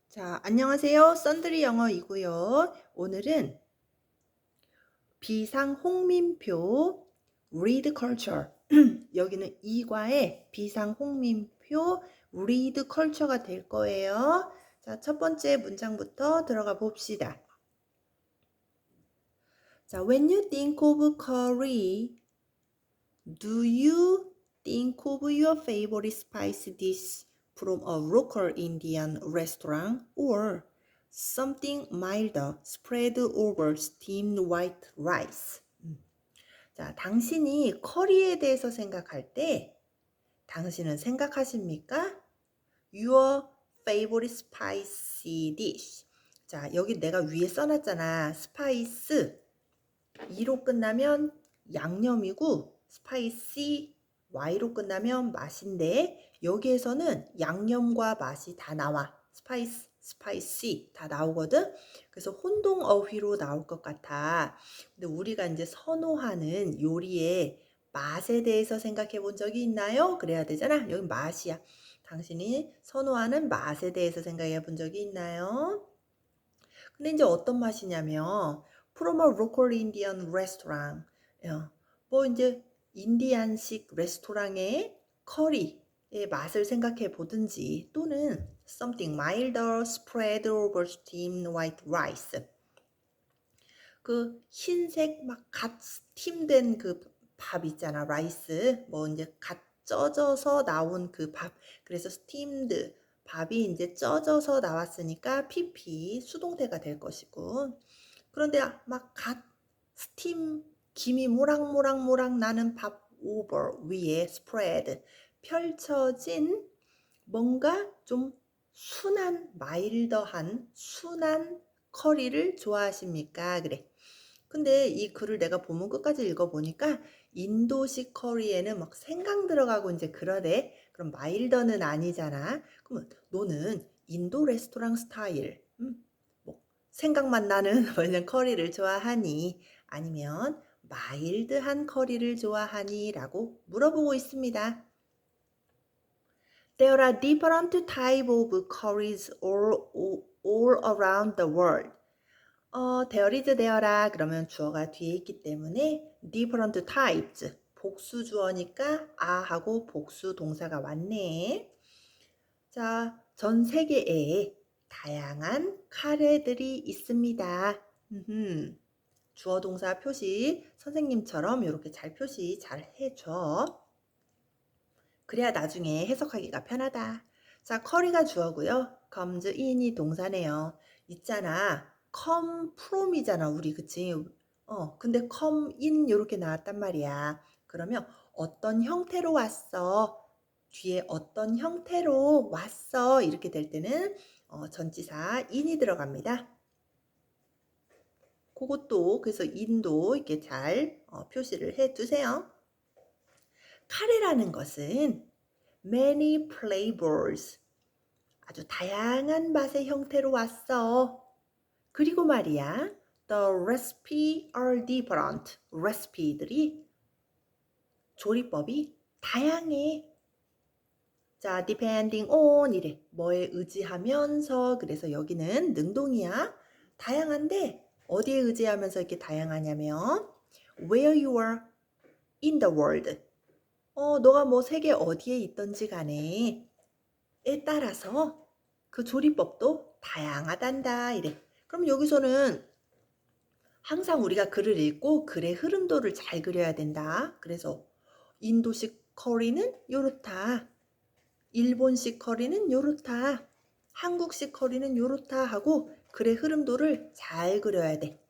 자, 안녕하세요. 썬드리 영어이고요. 오늘은 비상 홍림표 read culture 여기는 이과의 비상 홍림표 read culture가 될 거예요. 자, 첫 번째 문장부터 들어가 봅시다. 자, when you think of curry, do you think of your favorite spice dish from a local Indian restaurant or something milder spread over steamed white rice? 자, 당신이 커리에 대해서 생각할 때 당신은 생각하십니까? Your favorite spicy dish. 자, 여기 내가 위에 써놨잖아. 스파이스. E로 끝나면 양념이고 스파이시 Y로 끝나면 맛인데 여기에서는 양념과 맛이 다 나와. 스파이스, 스파이시 다 나오거든. 그래서 혼동 어휘로 나올 것 같아. 근데 우리가 이제 선호하는 요리의 맛에 대해서 생각해 본 적이 있나요? 그래야 되잖아. 여기 맛이야. 당신이 선호하는 맛에 대해서 생각해 본 적이 있나요? 근데 이제 어떤 맛이냐면 from a local Indian restaurant. 뭐 이제 인디안식 레스토랑의 커리의 맛을 생각해 보든지 또는 something milder spread over steamed white rice. 그 흰색 막 갓 스팀된 그 밥 있잖아. 라이스. 뭐 이제 갓 쪄져서 나온 그 밥. 그래서 스팀드 밥이 이제 쪄져서 나왔으니까 PP 수동태가 될 것이고. 그런데 막 갓 스팀 김이 모락모락모락 나는 밥 오버 위에 스프레드 펼쳐진 뭔가 좀 순한 마일더한 순한 커리를 좋아하십니까? 그래. 근데 이 글을 내가 본문 끝까지 읽어보니까 인도식 커리에는 막 생강 들어가고 이제 그러대. 그럼 마일더는 아니잖아. 그러면 너는 인도 레스토랑 스타일, 뭐 생각만 나는 뭐냐 커리를 좋아하니? 아니면 마일드한 커리를 좋아하니? 라고 물어보고 있습니다. There are different types of curries all around the world. there is there라 그러면 주어가 뒤에 있기 때문에 different types 복수 주어니까 하고 복수 동사가 왔네. 자, 전 세계에 다양한 카레들이 있습니다. 주어 동사 표시 선생님처럼 이렇게 잘 표시 잘 해줘. 그래야 나중에 해석하기가 편하다. 자, 커리가 주어고요. comes in이 동사네요. 있잖아. come from이잖아, 우리. 그치? 근데 come in 이렇게 나왔단 말이야. 그러면 어떤 형태로 왔어? 뒤에 어떤 형태로 왔어? 이렇게 될 때는 전치사 in이 들어갑니다. 그것도 그래서 in도 이렇게 잘 표시를 해 두세요. 카레라는 것은 many flavors 아주 다양한 맛의 형태로 왔어. 그리고 말이야, the recipe are different. 레시피들이 조리법이 다양해. 자, depending on 이래. 뭐에 의지하면서 그래서 여기는 능동이야. 다양한데 어디에 의지하면서 이렇게 다양하냐면 where you are in the world. 너가 뭐 세계 어디에 있던지 간에 에 따라서 그 조리법도 다양하단다 이래. 그럼 여기서는 항상 우리가 글을 읽고 글의 흐름도를 잘 그려야 된다. 그래서 인도식 커리는 요렇다. 일본식 커리는 요렇다. 한국식 커리는 요렇다 하고 글의 흐름도를 잘 그려야 돼.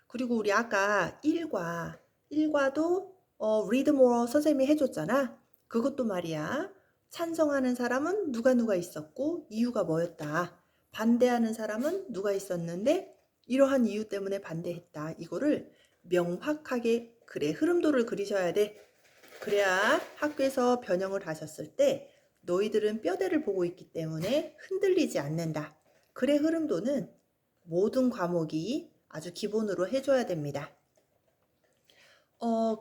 그리고 우리 아까 1과도 read more 선생님이 해줬잖아. 그것도 말이야. 찬성하는 사람은 누가 있었고 이유가 뭐였다. 반대하는 사람은 누가 있었는데 이러한 이유 때문에 반대했다. 이거를 명확하게 글의 흐름도를 그리셔야 돼. 그래야 학교에서 변형을 하셨을 때 너희들은 뼈대를 보고 있기 때문에 흔들리지 않는다. 글의 흐름도는 모든 과목이 아주 기본으로 해줘야 됩니다.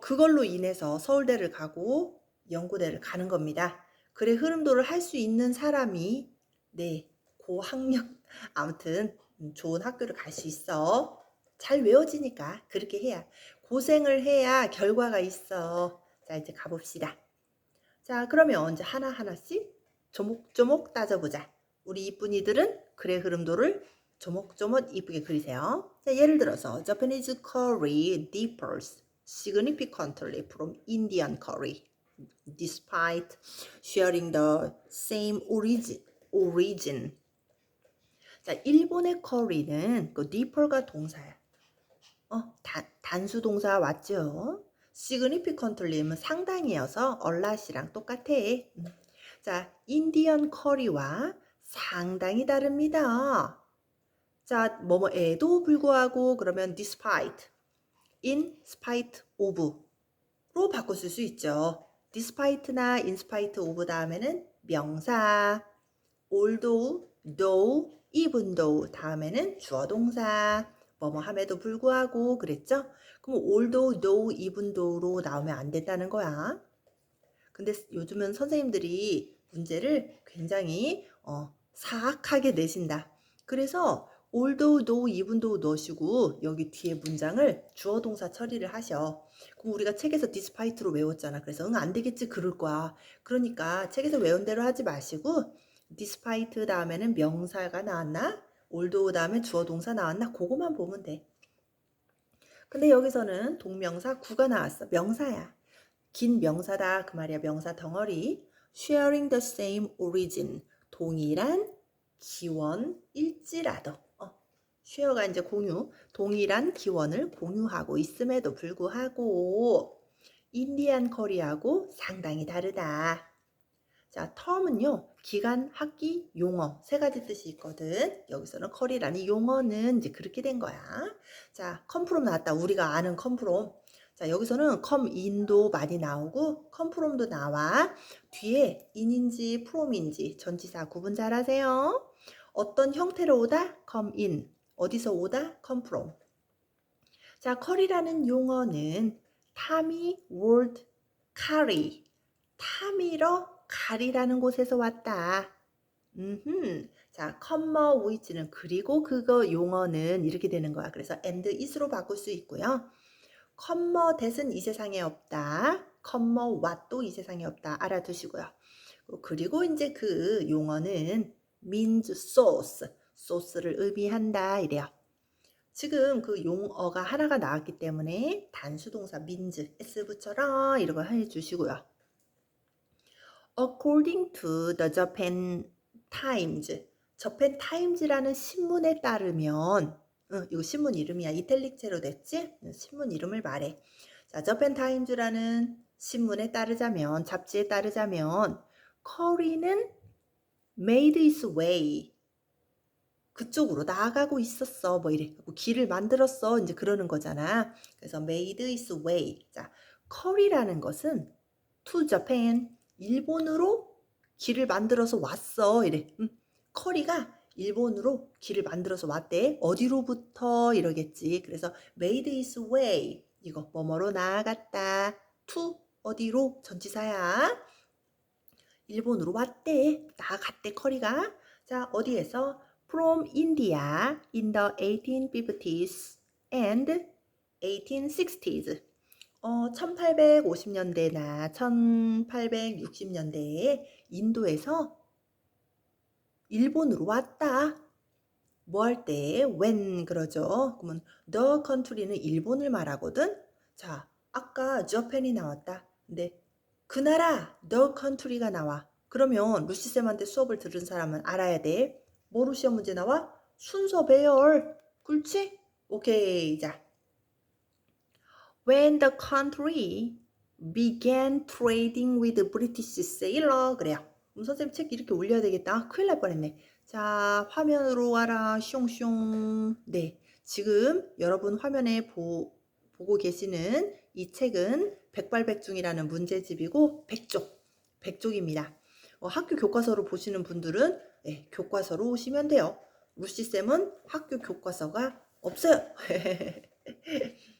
그걸로 인해서 서울대를 가고 연고대를 가는 겁니다. 글의 흐름도를 할 수 있는 사람이 고학력 아무튼 좋은 학교를 갈 수 있어. 잘 외워지니까 그렇게 해야 고생을 해야 결과가 있어. 자, 이제 가봅시다. 자, 그러면 이제 하나하나씩 조목조목 따져보자. 우리 이쁜이들은 글의 흐름도를 조목조목 이쁘게 그리세요. 자, 예를 들어서 Japanese curry differs significantly from Indian curry despite sharing the same origin. 자, 일본의 커리는 그 differ가 동사야. 단수 동사 왔죠? significantly면 상당히여서 얼랏이랑 똑같아. 자, 인디언 커리와 상당히 다릅니다. 자, 뭐뭐에도 불구하고 그러면 despite, in spite of로 바꿔 쓸 수 있죠. despite나 in spite of 다음에는 명사, although, though, even though 다음에는 주어 동사, 뭐뭐 함에도 불구하고 그랬죠? 그럼 although, though, even though로 나오면 안 된다는 거야. 근데 요즘은 선생님들이 문제를 굉장히 사악하게 내신다. 그래서 although, though, even though 넣으시고 여기 뒤에 문장을 주어 동사 처리를 하셔. 그럼 우리가 책에서 despite로 외웠잖아. 그래서 안 되겠지 그럴 거야. 그러니까 책에서 외운 대로 하지 마시고 despite 다음에는 명사가 나왔나? although 다음에 주어 동사 나왔나? 그거만 보면 돼. 근데 여기서는 동명사 구가 나왔어. 명사야. 긴 명사다 그 말이야. 명사 덩어리. sharing the same origin. 동일한 기원일지라도. share가 이제 공유. 동일한 기원을 공유하고 있음에도 불구하고 인디안 커리하고 상당히 다르다. 자, term은요, 기간, 학기, 용어 세 가지 뜻이 있거든. 여기서는 커리라는 용어는 이제 그렇게 된 거야. 자, come from 나왔다. 우리가 아는 come from. 자, 여기서는 come in도 많이 나오고 come from도 나와. 뒤에 in인지 from인지 전치사 구분 잘 하세요. 어떤 형태로 오다? come in. 어디서 오다? come from. 자, 커리라는 용어는 타미, 월드, 카리. 타미러 가리라는 곳에서 왔다. 자, 컴머 위치는 그리고 그거 용어는 이렇게 되는 거야. 그래서 and is로 바꿀 수 있고요. 컴머 that은 이 세상에 없다. 컴머 what도 이 세상에 없다. 알아두시고요. 그리고 이제 그 용어는 means source, 소스를 의미한다 이래요. 지금 그 용어가 하나가 나왔기 때문에 단수동사 means s 붙여라 이런 거 해주시고요. According to the Japan Times, Japan Times라는 신문에 따르면, 이거 신문 이름이야. 이탈릭체로 됐지? 신문 이름을 말해. 자, Japan Times라는 신문에 따르자면, 잡지에 따르자면, 커리는 made its way. 그쪽으로 나아가고 있었어. 뭐 이래. 길을 만들었어. 이제 그러는 거잖아. 그래서 made its way. 자, 커리라는 것은 to Japan. 일본으로 길을 만들어서 왔어. 이래. 커리가 일본으로 길을 만들어서 왔대. 어디로부터 이러겠지. 그래서 made his way. 이거 뭐뭐로 나아갔다. to 어디로 전치사야. 일본으로 왔대. 나아갔대 커리가. 자, 어디에서? From India in the 1850s and 1860s. 1850년대나 1860년대에 인도에서 일본으로 왔다. 뭐 할 때? when 그러죠. 그러면 the country는 일본을 말하거든. 자, 아까 Japan이 나왔다. 근데 그 나라 the country가 나와. 그러면 루시쌤한테 수업을 들은 사람은 알아야 돼. 뭐로 시험 문제 나와? 순서 배열. 그렇지? 오케이. 자. When the country began trading with British sailor. 그래요. 그럼 선생님 책 이렇게 올려야 되겠다. 큰일 날 뻔했네. 자, 화면으로 와라. 숑숑. 네. 지금 여러분 화면에 보고 계시는 이 책은 백발백중이라는 문제집이고 100쪽입니다. 학교 교과서로 보시는 분들은 교과서로 오시면 돼요. 루시쌤은 학교 교과서가 없어요.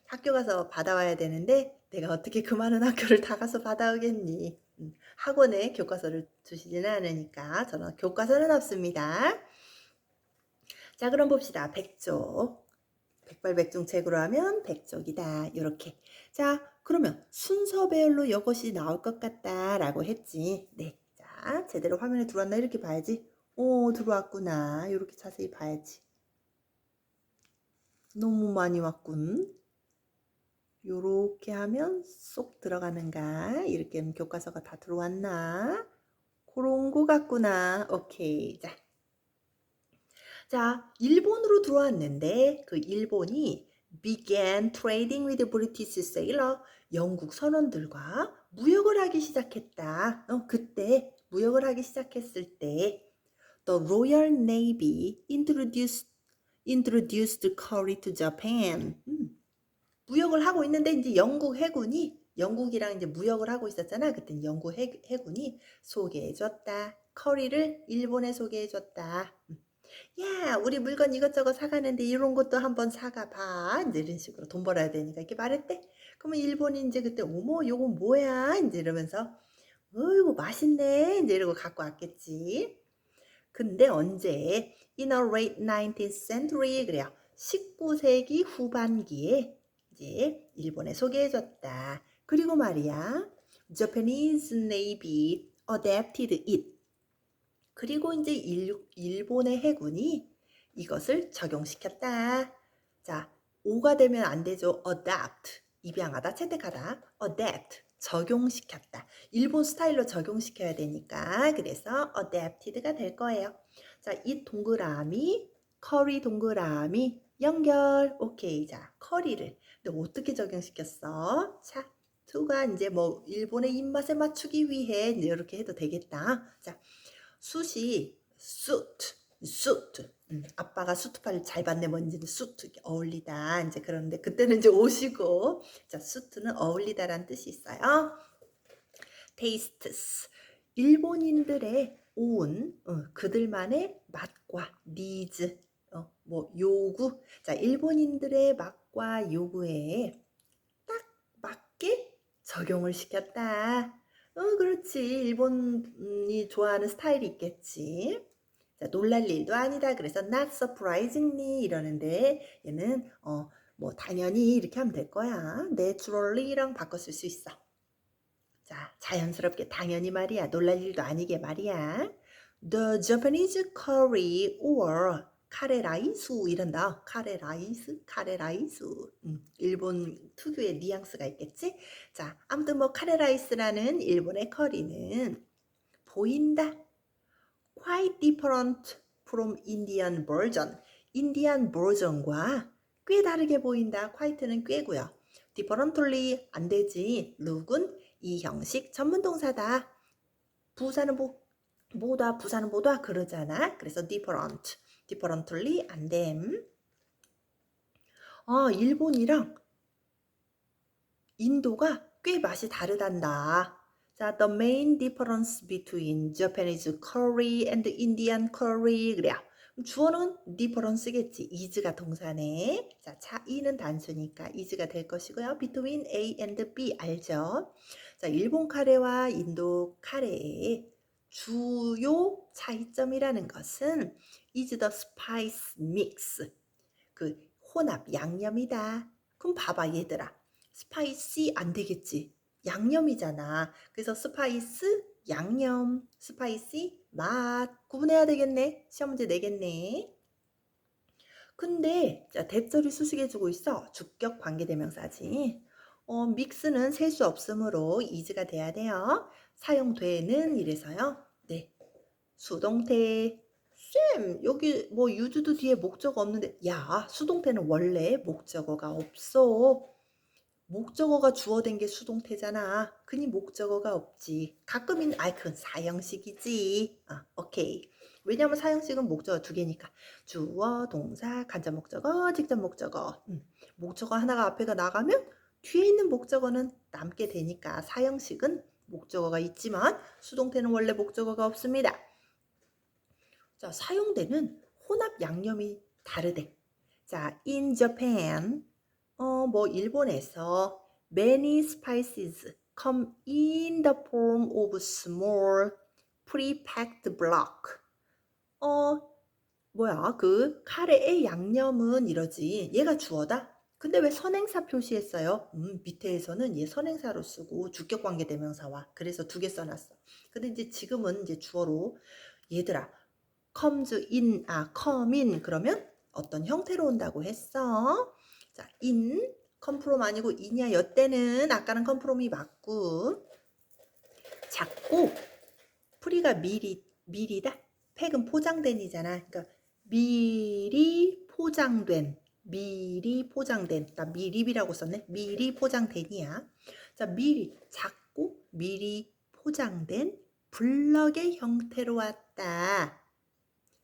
학교 가서 받아와야 되는데 내가 어떻게 그 많은 학교를 다 가서 받아오겠니? 학원에 교과서를 주시지는 않으니까 저는 교과서는 없습니다. 자, 그럼 봅시다. 백족. 백발백중책으로 하면 백족이다. 이렇게. 자, 그러면 순서별로 이것이 나올 것 같다라고 했지. 네. 자, 제대로 화면에 들어왔나 이렇게 봐야지. 오, 들어왔구나. 이렇게 자세히 봐야지. 너무 많이 왔군. 요렇게 하면 쏙 들어가는가? 이렇게 하면 교과서가 다 들어왔나? 그런 거 같구나. 오케이. 자, 일본으로 들어왔는데 그 일본이 began trading with British sailor, 영국 선원들과 무역을 하기 시작했다. 그때 무역을 하기 시작했을 때 the Royal Navy introduced curry to Japan. 무역을 하고 있는데 이제 영국 해군이 영국이랑 이제 무역을 하고 있었잖아. 그때 영국 해군이 소개해줬다. 커리를 일본에 소개해줬다. 야, 우리 물건 이것저것 사가는데 이런 것도 한번 사가봐. 이제 이런 식으로 돈 벌어야 되니까 이렇게 말했대. 그러면 일본이 이제 그때 어머 요건 뭐야? 이제 이러면서 어이구 맛있네. 이제 이러고 갖고 왔겠지. 근데 언제? In the late 19th century 그래요. 19세기 후반기에 이제 일본에 소개해줬다. 그리고 말이야. Japanese Navy adapted it. 그리고 이제 일본의 해군이 이것을 적용시켰다. 자, 오가 되면 안 되죠. adapt, 입양하다, 채택하다. adapt, 적용시켰다. 일본 스타일로 적용시켜야 되니까 그래서 adapted가 될 거예요. 자, 이 동그라미, 커리 동그라미 연결. 오케이. 자, 커리를 근데 어떻게 적용시켰어? 자, 투가 이제 뭐 일본의 입맛에 맞추기 위해 이제 이렇게 해도 되겠다. 자, 숱이 suit. 아빠가 수트팔 잘 봤네 뭔지 수트 어울리다 이제 그런데 그때는 이제 옷이고 자 수트는 어울리다라는 뜻이 있어요. tastes 일본인들의 온 그들만의 맛과 needs 뭐 요구 자 일본인들의 맛과 요구에 딱 맞게 적용을 시켰다. 그렇지. 일본이 좋아하는 스타일이 있겠지. 자, 놀랄 일도 아니다. 그래서 not surprisingly 이러는데 얘는 뭐 당연히 이렇게 하면 될 거야. naturally랑 바꿔 쓸 수 있어. 자, 자연스럽게 당연히 말이야. 놀랄 일도 아니게 말이야. The Japanese curry or 카레라이수 이런다. 카레라이스. 일본 특유의 뉘앙스가 있겠지? 자, 아무튼 뭐 카레라이스라는 일본의 커리는 보인다. Quite different from Indian version. 인디안 버전과 꽤 다르게 보인다. quite는 꽤고요. differently 안 되지. look은 이 형식 전문 동사다. 부사는 뭐다 부사는 뭐다 그러잖아. 그래서 differently 안 됨. 일본이랑 인도가 꽤 맛이 다르단다. 자, the main difference between Japanese curry and Indian curry 그래요. 주어는 difference겠지. is가 동사네. 자, 차이는 단수니까 is가 될 것이고요. between A and B 알죠? 자, 일본 카레와 인도 카레의 주요 차이점이라는 것은 is the spice mix. 그 혼합 양념이다. 그럼 봐봐 얘들아. 스파이시 안 되겠지. 양념이잖아. 그래서 스파이스 양념, 스파이시 맛 구분해야 되겠네. 시험 문제 내겠네. 근데 자, 대절이 수식해주고 있어. 주격 관계대명사지. 믹스는 셀 수 없으므로 is가 돼야 돼요. 사용되는 이래서요. 네. 수동태. 쌤, 여기 뭐 유주도 뒤에 목적어 없는데 야, 수동태는 원래 목적어가 없어. 목적어가 주어된 게 수동태잖아. 그니 목적어가 없지. 가끔 있는 그건 사형식이지. 오케이. 왜냐면 사형식은 목적어 두 개니까. 주어, 동사, 간접 목적어, 직접 목적어. 목적어 하나가 앞에가 나가면 뒤에 있는 목적어는 남게 되니까 사형식은 목적어가 있지만 수동태는 원래 목적어가 없습니다. 자, 사용되는 혼합 양념이 다르대. 자, in Japan, 뭐 일본에서 many spices come in the form of small pre-packed block. 뭐야, 그 카레의 양념은 이러지. 얘가 주어다? 근데 왜 선행사 표시했어요? 밑에에서는 얘 선행사로 쓰고 주격관계 대명사와 그래서 두 개 써놨어. 근데 이제 지금은 이제 주어로 얘들아 comes in, come in 그러면 어떤 형태로 온다고 했어? 자, in, come from 아니고 in이야. 여때는 아까는 come from이 맞고 작고 프리가 미리다. 팩은 포장된이잖아. 그러니까 미리 포장된. 나 미립이라고 썼네. 미리 포장된이야. 자, 미리 작고 미리 포장된 블럭의 형태로 왔다.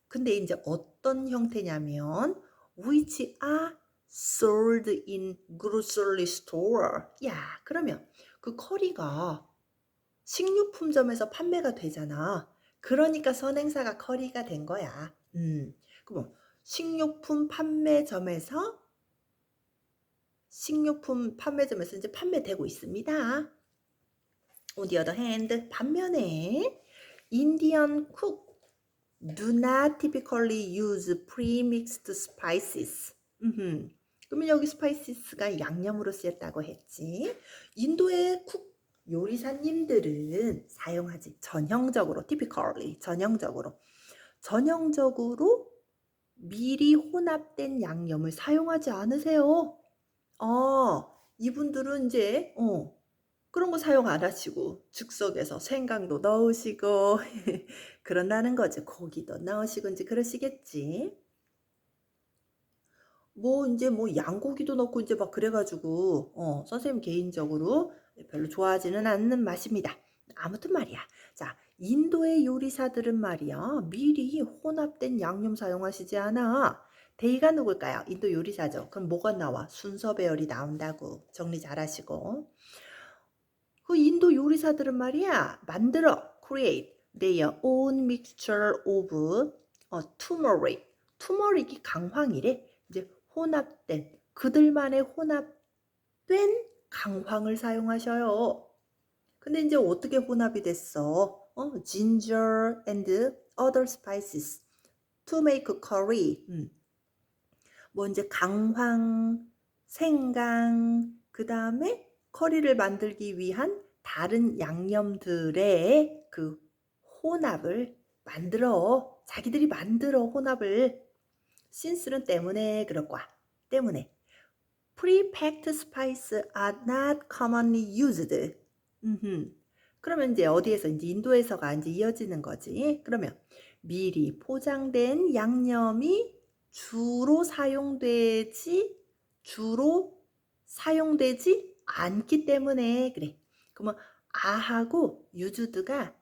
근데 이제 어떤 형태냐면 which are sold in grocery store. 야, 그러면 그 커리가 식료품점에서 판매가 되잖아. 그러니까 선행사가 커리가 된 거야. 그럼 식료품 판매점에서 이제 판매되고 있습니다. On the other hand, 반면에 Indian cook do not typically use pre-mixed spices. 그러면 여기 spices가 양념으로 쓰였다고 했지. 인도의 쿡 요리사님들은 사용하지. 전형적으로 typically 전형적으로 미리 혼합된 양념을 사용하지 않으세요. 이분들은 이제 그런 거 사용 안 하시고 즉석에서 생강도 넣으시고 그런다는 거지. 고기도 넣으시고 이제 그러시겠지. 뭐 이제 뭐 양고기도 넣고 이제 막 그래가지고 선생님 개인적으로 별로 좋아하지는 않는 맛입니다. 아무튼 말이야. 자, 인도의 요리사들은 말이야 미리 혼합된 양념 사용하시지 않아. 대의가 누굴까요? 인도 요리사죠. 그럼 뭐가 나와? 순서 배열이 나온다고. 정리 잘하시고. 그 인도 요리사들은 말이야 만들어 create their own mixture of turmeric. 투머릭이 강황이래. 이제 혼합된 그들만의 혼합된 강황을 사용하셔요. 근데 이제 어떻게 혼합이 됐어? ginger and other spices to make curry. 뭐 이제 강황, 생강, 그 다음에 커리를 만들기 위한 다른 양념들의 그 혼합을 만들어. 자기들이 만들어 혼합을. since는 때문에 그럴 거야. 때문에. Pre-packed spices are not commonly used. 그러면 이제 어디에서 이제 인도에서가 이제 이어지는 거지. 그러면 미리 포장된 양념이 주로 사용되지 않기 때문에 그래. 그러면 아하고 유주드가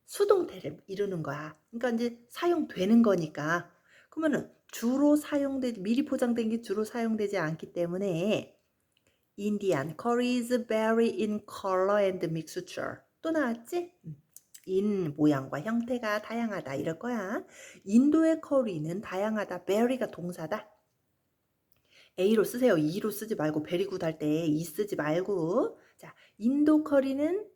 수동태를 이루는 거야. 그러니까 이제 사용되는 거니까. 그러면은 미리 포장된 게 주로 사용되지 않기 때문에 Indian curries vary in color and mixture. 또 나왔지? 인 모양과 형태가 다양하다 이럴 거야. 인도의 커리는 다양하다. vary가 동사다. A로 쓰세요. E로 쓰지 말고 very good 할 때 E 쓰지 말고. 자, 인도 커리는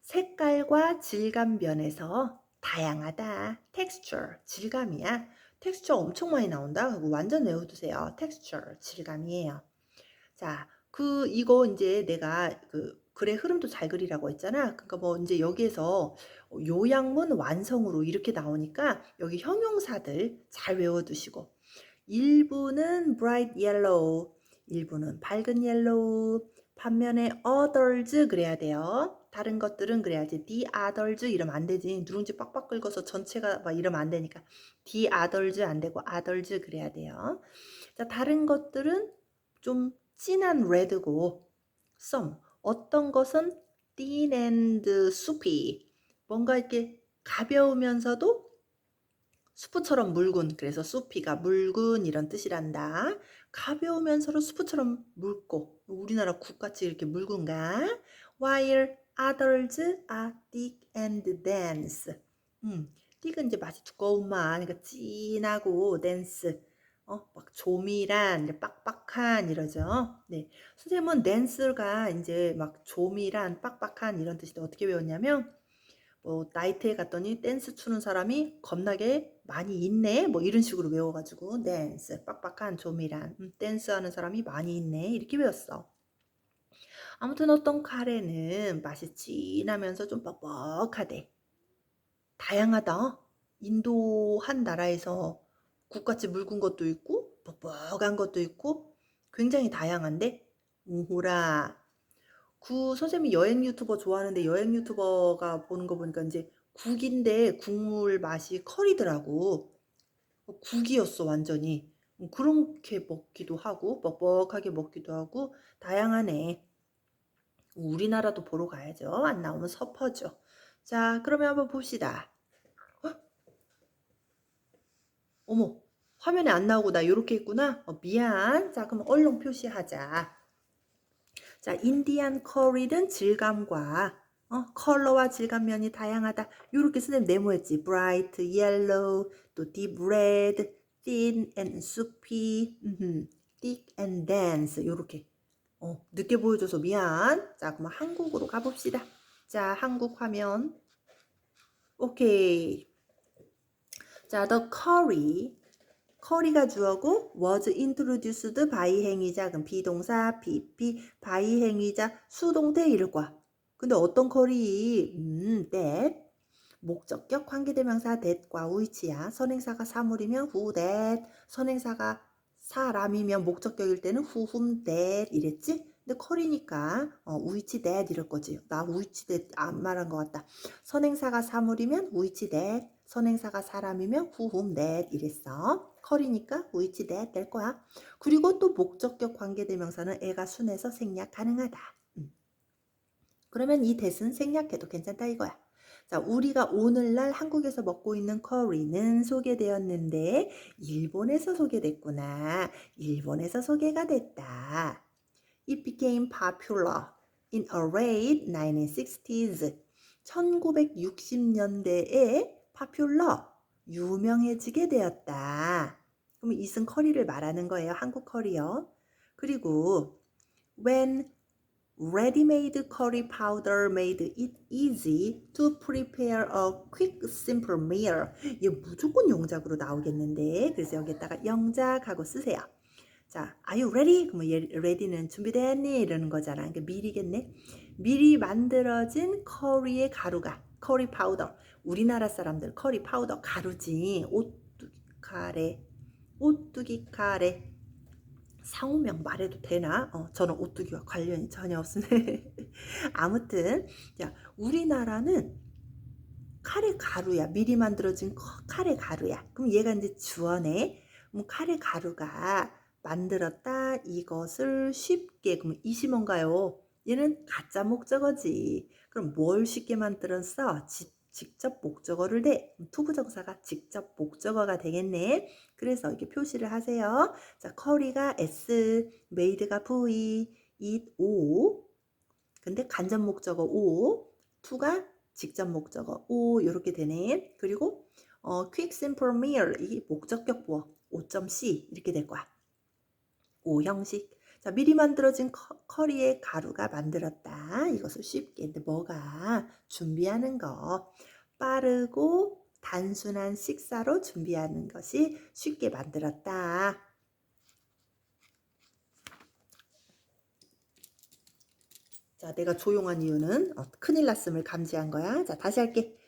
색깔과 질감 면에서 다양하다. texture, 질감이야. texture 엄청 많이 나온다. 그거 완전 외워두세요. texture, 질감이에요. 자, 이거 이제 내가 글의 흐름도 잘 그리라고 했잖아. 그러니까 뭐 이제 여기에서 요약문 완성으로 이렇게 나오니까 여기 형용사들 잘 외워두시고. 일부는 bright yellow, 일부는 밝은 yellow, 반면에 others 그래야 돼요. 다른 것들은 그래야지. the others 이러면 안 되지. 누룽지 빡빡 긁어서 전체가 막 이러면 안 되니까 the others 안 되고 others 그래야 돼요. 자, 다른 것들은 좀 진한 레드고 some 어떤 것은 thin and soupy 뭔가 이렇게 가벼우면서도 수프처럼 묽은 그래서 soupy가 묽은 이런 뜻이란다. 가벼우면서도 수프처럼 묽고 우리나라 국같이 이렇게 묽은가? While others are thick and dense. thick은 이제 맛이 두꺼운 맛, 그러니까 진하고 dense. 막 조밀한, 빡빡한 이러죠. 네. 선생님은 dense가 이제 막 조밀한, 빡빡한 이런 뜻인데 어떻게 외웠냐면 나이트에 갔더니 댄스 추는 사람이 겁나게 많이 있네. 뭐 이런 식으로 외워가지고 댄스 빡빡한 조미란 댄스 하는 사람이 많이 있네. 이렇게 외웠어. 아무튼 어떤 카레는 맛이 진하면서 좀 뻑뻑하대. 다양하다. 인도 한 나라에서 국같이 묽은 것도 있고 뻑뻑한 것도 있고 굉장히 다양한데 오호라. 선생님이 여행 유튜버 좋아하는데 여행 유튜버가 보는 거 보니까 이제 국인데 국물 맛이 커리더라고. 국이었어 완전히. 그렇게 먹기도 하고 뻑뻑하게 먹기도 하고 다양하네. 우리나라도 보러 가야죠. 안 나오면 섭하죠. 자, 그러면 한번 봅시다. 어머, 화면에 안 나오고 나 요렇게 있구나. 미안. 자, 그럼 얼른 표시하자. 자, 인디안 커리는 질감과 컬러와 질감면이 다양하다. 요렇게 선생님 네모했지. bright yellow, 또 deep red, thin and soupy, thick and dense. 요렇게. 늦게 보여줘서 미안. 자, 그럼 한국으로 가봅시다. 자, 한국 화면. 오케이. 자, the curry가 주어고 was introduced by 행위자 그럼 비동사 PP by 행위자 수동태 이럴 거야. 근데 어떤 커리? that 목적격 관계대명사 that과 which야. 선행사가 사물이면 who that 선행사가 사람이면 목적격일 때는 whom that 이랬지? 근데 커리니까 which that 이럴 거지. 나 which that 안 말한 것 같다. 선행사가 사물이면 which that 선행사가 사람이면 whom that 이랬어. 커리니까 which that 될 거야. 그리고 또 목적격 관계대명사는 애가 순해서 생략 가능하다. 그러면 이 that은 생략해도 괜찮다 이거야. 자, 우리가 오늘날 한국에서 먹고 있는 커리는 소개되었는데 일본에서 소개됐구나. 일본에서 소개가 됐다. It became popular in a late 1960s. 1960년대에 popular, 유명해지게 되었다. 그럼 이슨 커리를 말하는 거예요. 한국 커리요. 그리고 when ready-made curry powder made it easy to prepare a quick, simple meal. 이거 무조건 영작으로 나오겠는데 그래서 여기다가 영작하고 쓰세요. 자, are you ready? 그러면 ready는 준비됐니? 이러는 거잖아. 그러니까 미리겠네. 미리 만들어진 커리의 가루가 커리 파우더. 우리나라 사람들 커리 파우더 가루지. 오뚜기 카레. 상호명 말해도 되나? 저는 오뚜기와 관련이 전혀 없으네. 아무튼 자, 우리나라는 카레 가루야. 미리 만들어진 카레 가루야. 그럼 얘가 이제 주어네. 그럼 카레 가루가 만들었다 이것을 쉽게. 그럼 이시 뭔가요? 얘는 가짜 목적어지. 그럼 뭘 쉽게 만들었어? 직접 목적어를 대. 투부정사가 직접 목적어가 되겠네. 그래서 이렇게 표시를 하세요. 자, 커리가 S, made가 V, it O. 근데 간접 목적어 O, to가 직접 목적어 O 이렇게 되네. 그리고 quick simple meal 이 목적격 부어 5.C 이렇게 될 거야. O 형식. 자, 미리 만들어진 커리의 가루가 만들었다. 이것을 쉽게. 근데 뭐가 준비하는 거. 빠르고 단순한 식사로 준비하는 것이 쉽게 만들었다. 자, 내가 조용한 이유는 큰일 났음을 감지한 거야. 자, 다시 할게.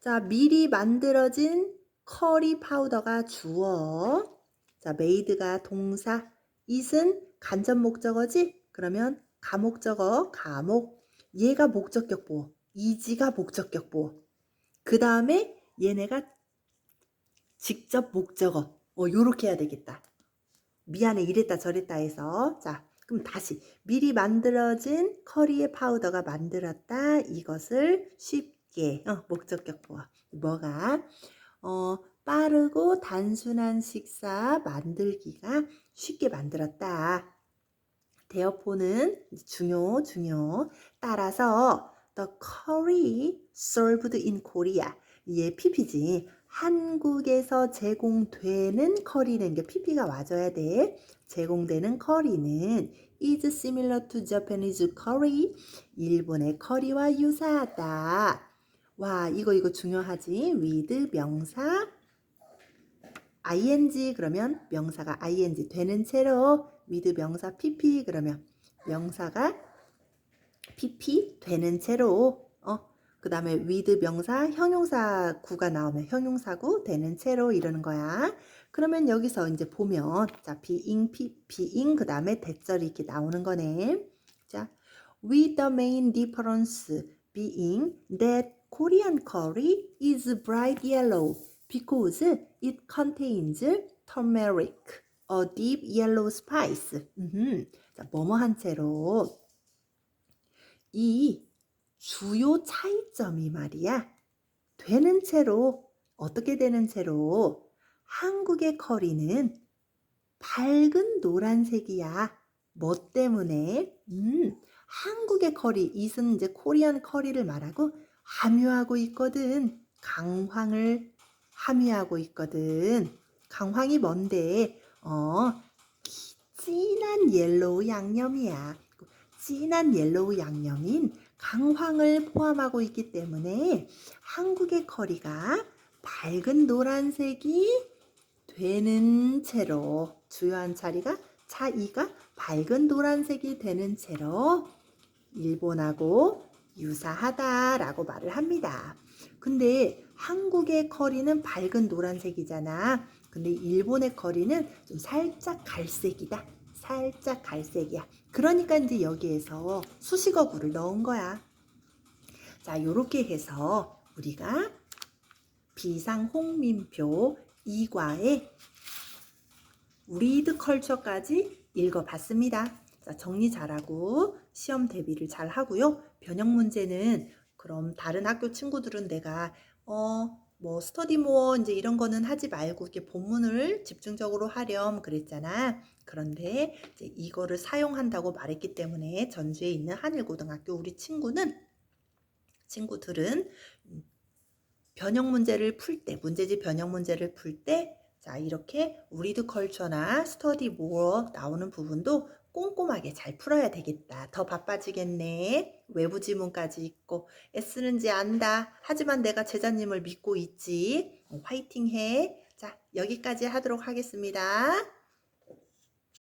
자, 미리 만들어진 커리 파우더가 주어. 자, made가 동사. it은 간접 목적어지? 그러면 가목적어, 가목. 얘가 목적격 보어. is가 목적격 보어. 그 다음에 얘네가 직접 목적어. 요렇게 해야 되겠다. 미안해, 이랬다 저랬다 해서. 자, 그럼 다시 미리 만들어진 커리의 파우더가 만들었다. 이것을 쉽게 목적격 보어. 뭐가 빠르고 단순한 식사 만들기가 쉽게 만들었다. 대어포는 중요. 따라서 the curry served in Korea. 얘 PP지. 한국에서 제공되는 커리는 게 PP가 와줘야 돼. 제공되는 커리는 is similar to Japanese curry. 일본의 커리와 유사하다. 와, 이거 중요하지. with 명사 ing 그러면 명사가 ing 되는 채로 with 명사 pp 그러면 명사가 pp 되는 채로 그 다음에 with 명사 형용사구가 나오면 형용사구 되는 채로 이러는 거야. 그러면 여기서 이제 보면 자 being 그 다음에 대절이 이렇게 나오는 거네. 자 with the main difference being that Korean curry is bright yellow because it contains turmeric, a deep yellow spice. 자, 뭐뭐한 채로 이 주요 차이점이 말이야. 되는 채로 어떻게 되는 채로 한국의 커리는 밝은 노란색이야. 뭐 때문에? 한국의 커리, 이은 이제 코리안 커리를 말하고 함유하고 있거든. 강황을 함유하고 있거든. 강황이 뭔데? 진한 옐로우 양념이야. 진한 옐로우 양념인 강황을 포함하고 있기 때문에 한국의 커리가 밝은 노란색이 되는 채로 주요한 차이가 밝은 노란색이 되는 채로 일본하고 유사하다라고 말을 합니다. 근데 한국의 커리는 밝은 노란색이잖아. 근데 일본의 커리는 좀 살짝 갈색이다. 살짝 갈색이야. 그러니까 이제 여기에서 수식어구를 넣은 거야. 자, 요렇게 해서 우리가 비상홍민표 2과의 리드 컬처까지 읽어봤습니다. 자, 정리 잘하고 시험 대비를 잘 하고요. 변형 문제는 그럼 다른 학교 친구들은 내가 뭐 스터디 모어 이제 이런 거는 하지 말고 이렇게 본문을 집중적으로 하렴 그랬잖아. 그런데 이제 이거를 사용한다고 말했기 때문에 전주에 있는 한일고등학교 우리 친구들은 변형 문제를 풀 때, 문제집 변형 문제를 풀 때, 자, 이렇게 리드 컬처나 스터디 모어 나오는 부분도 꼼꼼하게 잘 풀어야 되겠다. 더 바빠지겠네. 외부 지문까지 있고, 애쓰는지 안다. 하지만 내가 제자님을 믿고 있지. 화이팅 해. 자, 여기까지 하도록 하겠습니다.